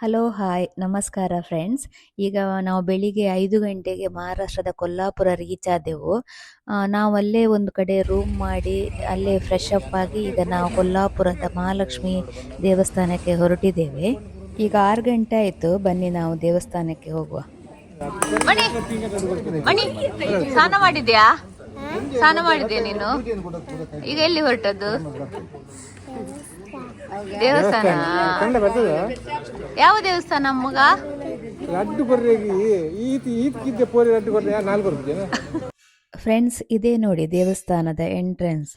Hello hi ನಮಸ್ಕಾರ friends. ಈಗ ನಾವು ಬೆಳಿಗ್ಗೆ 5 ಗಂಟೆಗೆ ಮಹಾರಾಷ್ಟ್ರದ ಕೊಲ್ಲಾಪುರ ರೀಚ್ ಆದೆವು. ನಾವು ಅಲ್ಲೇ ಒಂದು ಕಡೆ ರೂಮ್ ಮಾಡಿ ಅಲ್ಲೇ ಫ್ರೆಶ್ ಅಪ್ ಆಗಿ ಈಗ ನಾವು ಕೊಲ್ಲಾಪುರದ ಮಹಾಲಕ್ಷ್ಮಿ ದೇವಸ್ಥಾನಕ್ಕೆ ಹೊರಟಿದ್ದೇವೆ. ಈಗ 6 ಗಂಟೆ ಆಯಿತು, ಬನ್ನಿ ನಾವು ದೇವಸ್ಥಾನಕ್ಕೆ ಹೋಗುವ. ಮಣಿ ಮಣಿ ಸ್ನಾನ ಮಾಡಿದ್ಯಾ? ಸ್ನಾನ ಮಾಡಿದ್ಯಾ ನೀನು? ಈಗ ಎಲ್ಲಿ ಹೊರಟದ್ದು? ದೇವಸ್ಥಾನ. ಯಾವ ದೇವಸ್ಥಾನ ಅಮ್ಮಗ? ಫ್ರೆಂಡ್ಸ್, ಇದೇ ನೋಡಿ ದೇವಸ್ಥಾನದ ಎಂಟ್ರೆನ್ಸ್.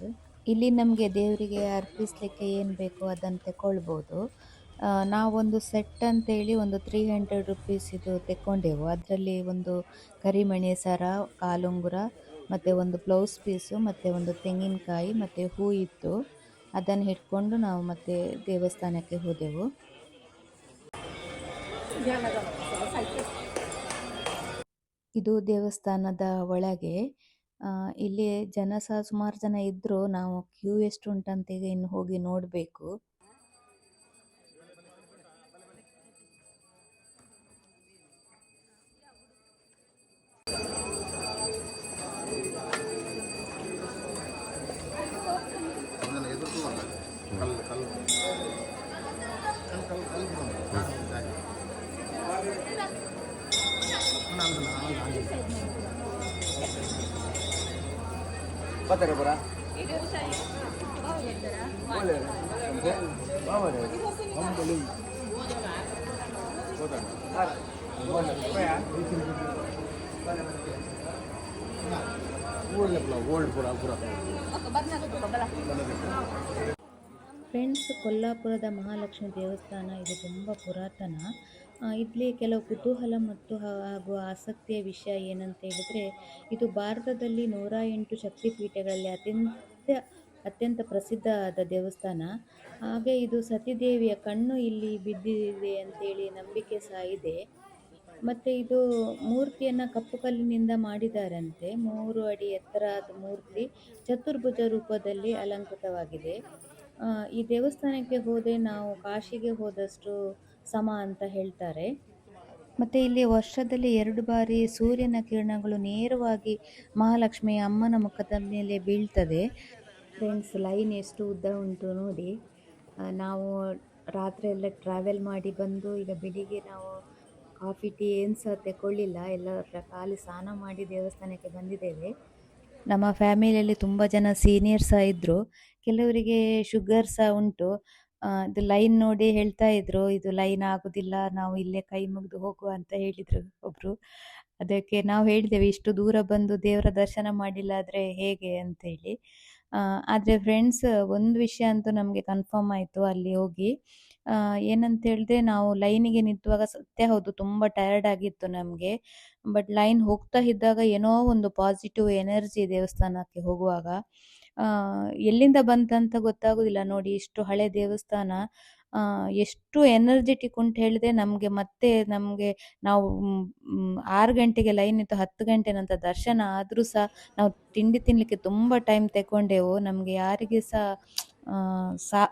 ಇಲ್ಲಿ ನಮಗೆ ದೇವರಿಗೆ ಅರ್ಪಿಸ್ಲಿಕ್ಕೆ ಏನು ಬೇಕೋ ಅದನ್ನು ತಗೊಳ್ಬೋದು. ನಾವೊಂದು ಸೆಟ್ ಅಂತೇಳಿ ಒಂದು 300 ರುಪೀಸ್ ಇದು ತೆಕ್ಕೊಂಡೆವು. ಅದರಲ್ಲಿ ಒಂದು ಕರಿಮಣಿ ಸರ, ಕಾಲುಂಗುರ, ಮತ್ತು ಒಂದು ಬ್ಲೌಸ್ ಪೀಸು, ಮತ್ತು ಒಂದು ತೆಂಗಿನಕಾಯಿ ಮತ್ತು ಹೂ ಇತ್ತು. ಅದನ್ನು ಹಿಡ್ಕೊಂಡು ನಾವು ಮತ್ತೆ ದೇವಸ್ಥಾನಕ್ಕೆ ಹೋದೆವು. ಇದು ದೇವಸ್ಥಾನದ ಒಳಗೆ. ಇಲ್ಲಿ ಜನ ಸಹ ಸುಮಾರು ಜನ ಇದ್ದರು. ನಾವು ಕ್ಯೂ ಎಷ್ಟು ಉಂಟಂತ ಈಗ ಇನ್ನು ಹೋಗಿ ನೋಡಬೇಕು. ಫ್ರೆಂಡ್ಸ್, ಕೊಲ್ಲಾಪುರದ ಮಹಾಲಕ್ಷ್ಮಿ ದೇವಸ್ಥಾನ ಇದು ತುಂಬ ಪುರಾತನ. ಇಲ್ಲಿ ಕೆಲವು ಕುತೂಹಲ ಮತ್ತು ಹಾಗೂ ಆಸಕ್ತಿಯ ವಿಷಯ ಏನಂತ ಹೇಳಿದರೆ, ಇದು ಭಾರತದಲ್ಲಿ 108 ಶಕ್ತಿಪೀಠಗಳಲ್ಲಿ ಅತ್ಯಂತ ಪ್ರಸಿದ್ಧವಾದ ದೇವಸ್ಥಾನ. ಹಾಗೆ ಇದು ಸತಿದೇವಿಯ ಕಣ್ಣು ಇಲ್ಲಿ ಬಿದ್ದಿದೆ ಅಂತೇಳಿ ನಂಬಿಕೆ ಸಹ ಇದೆ. ಮತ್ತು ಇದು ಮೂರ್ತಿಯನ್ನು ಕಪ್ಪು ಕಲ್ಲಿನಿಂದ ಮಾಡಿದ್ದಾರಂತೆ. 3 ಅಡಿ ಎತ್ತರದ ಮೂರ್ತಿ ಚತುರ್ಭುಜ ರೂಪದಲ್ಲಿ ಅಲಂಕೃತವಾಗಿದೆ. ಈ ದೇವಸ್ಥಾನಕ್ಕೆ ಹೋದರೆ ನಾವು ಕಾಶಿಗೆ ಹೋದಷ್ಟು ಸಮ ಅಂತ ಹೇಳ್ತಾರೆ. ಮತ್ತು ಇಲ್ಲಿ ವರ್ಷದಲ್ಲಿ 2 ಬಾರಿ ಸೂರ್ಯನ ಕಿರಣಗಳು ನೇರವಾಗಿ ಮಹಾಲಕ್ಷ್ಮಿಯ ಅಮ್ಮನ ಮುಖದ ಮೇಲೆ ಬೀಳ್ತದೆ. ಫ್ರೆಂಡ್ಸ್, ಲೈನ್ ಎಷ್ಟು ಉದ್ದ ಉಂಟು ನೋಡಿ. ನಾವು ರಾತ್ರಿ ಎಲ್ಲ ಟ್ರಾವೆಲ್ ಮಾಡಿ ಬಂದು ಈಗ ಬೆಳಿಗ್ಗೆ ನಾವು ಕಾಫಿ ಟೀ ಏನು ಸಹ ತಗೊಳ್ಳಿಲ್ಲ. ಎಲ್ಲ ಖಾಲಿ ಸ್ನಾನ ಮಾಡಿ ದೇವಸ್ಥಾನಕ್ಕೆ ಬಂದಿದ್ದೇವೆ. ನಮ್ಮ ಫ್ಯಾಮಿಲಿಯಲ್ಲಿ ತುಂಬ ಜನ ಸೀನಿಯರ್ಸ್ ಸಹ ಇದ್ದರು. ಕೆಲವರಿಗೆ ಶುಗರ್ ಸಹ ಉಂಟು. ಇದು ಲೈನ್ ನೋಡಿ ಹೇಳ್ತಾ ಇದ್ರು, ಇದು ಲೈನ್ ಆಗೋದಿಲ್ಲ, ನಾವು ಇಲ್ಲೇ ಕೈ ಮುಗಿದು ಹೋಗುವ ಅಂತ ಹೇಳಿದರು ಒಬ್ಬರು. ಅದಕ್ಕೆ ನಾವು ಹೇಳಿದ್ದೇವೆ, ಇಷ್ಟು ದೂರ ಬಂದು ದೇವರ ದರ್ಶನ ಮಾಡಿಲ್ಲ ಆದರೆ ಹೇಗೆ ಅಂತೇಳಿ. ಆದರೆ ಫ್ರೆಂಡ್ಸ್, ಒಂದು ವಿಷಯ ಅಂತೂ ನಮಗೆ ಕನ್ಫರ್ಮ್ ಆಯಿತು ಅಲ್ಲಿ ಹೋಗಿ. ಏನಂತ ಹೇಳಿದ್ರೆ, ನಾವು ಲೈನಿಗೆ ನಿಂತುವಾಗ ಸತ್ಯ ಹೌದು ತುಂಬ ಟಯರ್ಡ್ ಆಗಿತ್ತು ನಮಗೆ. ಬಟ್ ಲೈನ್ ಹೋಗ್ತಾ ಇದ್ದಾಗ ಏನೋ ಒಂದು ಪಾಸಿಟಿವ್ ಎನರ್ಜಿ ದೇವಸ್ಥಾನಕ್ಕೆ ಹೋಗುವಾಗ. ಎಲ್ಲಿಂದ ಬಂತಂತ ಗೊತ್ತಾಗೋದಿಲ್ಲ ನೋಡಿ. ಇಷ್ಟು ಹಳೆ ದೇವಸ್ಥಾನ, ಎಷ್ಟು ಎನರ್ಜೆಟಿಕ್ ಉಂಟು ಹೇಳಿದ್ರೆ ನಮಗೆ ನಾವು 6 ಗಂಟೆಗೆ ಲೈನ್ ಇತ್ತು, 10 ಗಂಟೆ ನಂತರ ದರ್ಶನ ಆದರೂ ಸಹ ನಾವು ತಿಂಡಿ ತಿನ್ನಲಿಕ್ಕೆ ತುಂಬ ಟೈಮ್ ತಗೊಂಡೆವು. ನಮಗೆ ಯಾರಿಗೆ ಸಹ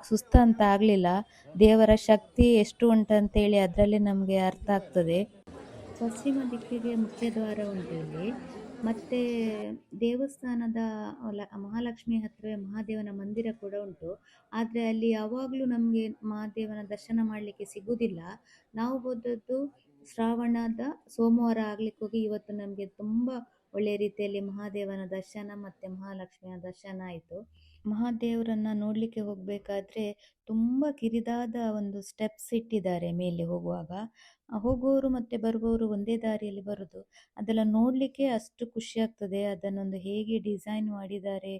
ಸುಸ್ತು ಅಂತ ಆಗಲಿಲ್ಲ. ದೇವರ ಶಕ್ತಿ ಎಷ್ಟು ಉಂಟಂತೇಳಿ ಅದರಲ್ಲಿ ನಮಗೆ ಅರ್ಥ ಆಗ್ತದೆ. ಪಶ್ಚಿಮ ದಿಕ್ಕಿಗೆ ಮುಖ್ಯ ದ್ವಾರ ಉಂಟು ಇಲ್ಲಿ. ಮತ್ತು ದೇವಸ್ಥಾನದ ಮಹಾಲಕ್ಷ್ಮಿ ಹತ್ತಿರ ಮಹಾದೇವನ ಮಂದಿರ ಕೂಡ ಉಂಟು. ಆದರೆ ಅಲ್ಲಿ ಯಾವಾಗಲೂ ನಮಗೆ ಮಹಾದೇವನ ದರ್ಶನ ಮಾಡಲಿಕ್ಕೆ ಸಿಗುವುದಿಲ್ಲ. ನಾವು ಹೋದದ್ದು ಶ್ರಾವಣದ ಸೋಮವಾರ ಆಗ್ಲಿಕ್ಕೆ ಹೋಗಿ ಇವತ್ತು ನಮಗೆ ತುಂಬ ಒಳ್ಳೆಯ ರೀತಿಯಲ್ಲಿ ಮಹಾದೇವನ ದರ್ಶನ ಮತ್ತು ಮಹಾಲಕ್ಷ್ಮಿಯ ದರ್ಶನ ಆಯಿತು. ಮಹಾದೇವರನ್ನು ನೋಡಲಿಕ್ಕೆ ಹೋಗಬೇಕಾದ್ರೆ ತುಂಬ ಕಿರಿದಾದ ಒಂದು ಸ್ಟೆಪ್ಸ್ ಇಟ್ಟಿದ್ದಾರೆ ಮೇಲೆ ಹೋಗುವಾಗ. ಹೋಗುವವರು ಮತ್ತು ಬರುವವರು ಒಂದೇ ದಾರಿಯಲ್ಲಿ ಬರೋದು. ಅದೆಲ್ಲ ನೋಡಲಿಕ್ಕೆ ಅಷ್ಟು ಖುಷಿ ಆಗ್ತದೆ. ಅದನ್ನೊಂದು ಹೇಗೆ ಡಿಸೈನ್ ಮಾಡಿದ್ದಾರೆ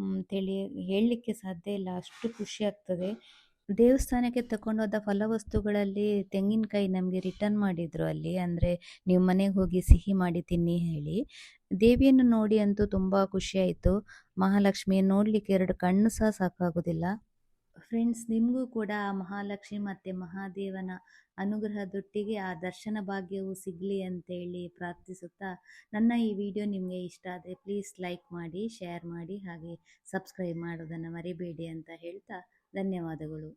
ಅಂತೇಳಿ ಹೇಳಲಿಕ್ಕೆ ಸಾಧ್ಯ ಇಲ್ಲ, ಅಷ್ಟು ಖುಷಿ ಆಗ್ತದೆ. ದೇವಸ್ಥಾನಕ್ಕೆ ತಗೊಂಡೋದ ಫಲವಸ್ತುಗಳಲ್ಲಿ ತೆಂಗಿನಕಾಯಿ ನಮಗೆ ರಿಟರ್ನ್ ಮಾಡಿದರು ಅಲ್ಲಿ. ಅಂದರೆ ನೀವು ಮನೆಗೆ ಹೋಗಿ ಸಿಹಿ ಮಾಡಿ ತಿನ್ನಿ ಹೇಳಿ. ದೇವಿಯನ್ನು ನೋಡಿ ಅಂತೂ ತುಂಬ ಖುಷಿಯಾಯಿತು. ಮಹಾಲಕ್ಷ್ಮಿಯನ್ನು ನೋಡಲಿಕ್ಕೆ 2 ಕಣ್ಣು ಸಹ ಸಾಕಾಗೋದಿಲ್ಲ. ಫ್ರೆಂಡ್ಸ್, ನಿಮಗೂ ಕೂಡ ಆ ಮಹಾಲಕ್ಷ್ಮಿ ಮತ್ತು ಮಹಾದೇವನ ಅನುಗ್ರಹದೊಟ್ಟಿಗೆ ಆ ದರ್ಶನ ಭಾಗ್ಯವು ಸಿಗಲಿ ಅಂತೇಳಿ ಪ್ರಾರ್ಥಿಸುತ್ತಾ, ನನ್ನ ಈ ವಿಡಿಯೋ ನಿಮಗೆ ಇಷ್ಟ ಆದರೆ ಪ್ಲೀಸ್ ಲೈಕ್ ಮಾಡಿ, ಶೇರ್ ಮಾಡಿ, ಹಾಗೆ ಸಬ್ಸ್ಕ್ರೈಬ್ ಮಾಡೋದನ್ನು ಮರಿಬೇಡಿ ಅಂತ ಹೇಳ್ತಾ ಧನ್ಯವಾದಗಳು.